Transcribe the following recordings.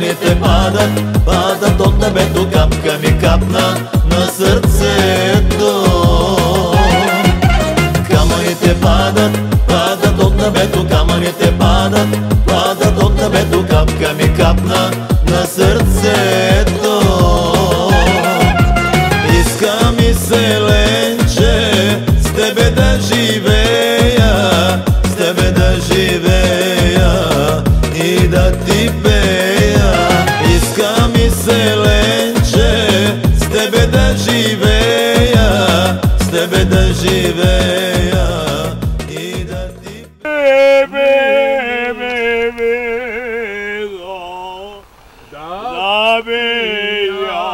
камъните падат, падат от небето, капка ми капна на сърцето. Камъните падат, падат от небето, камъните падат, падат от небето, капка ми капна на сърцето. Иска ми се, Ленче, с тебе да живея, с тебе да живея и да ти пея. Иска ми се, Ленче, с тебе да живея, с тебе да живея и да ти пея. Да бея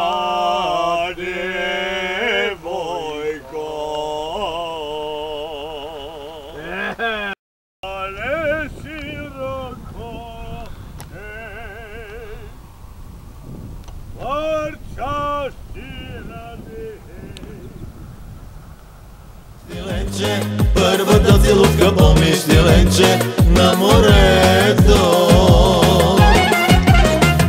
девойко, але широко върчащи ради. Ленче, първата целувка, помниш ли, Ленче, на морето?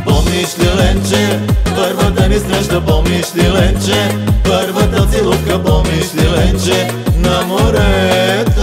Помниш ли, Ленче, първата ни среща? Помниш ли, Ленче, първата целувка? Помниш ли, Ленче, на морето?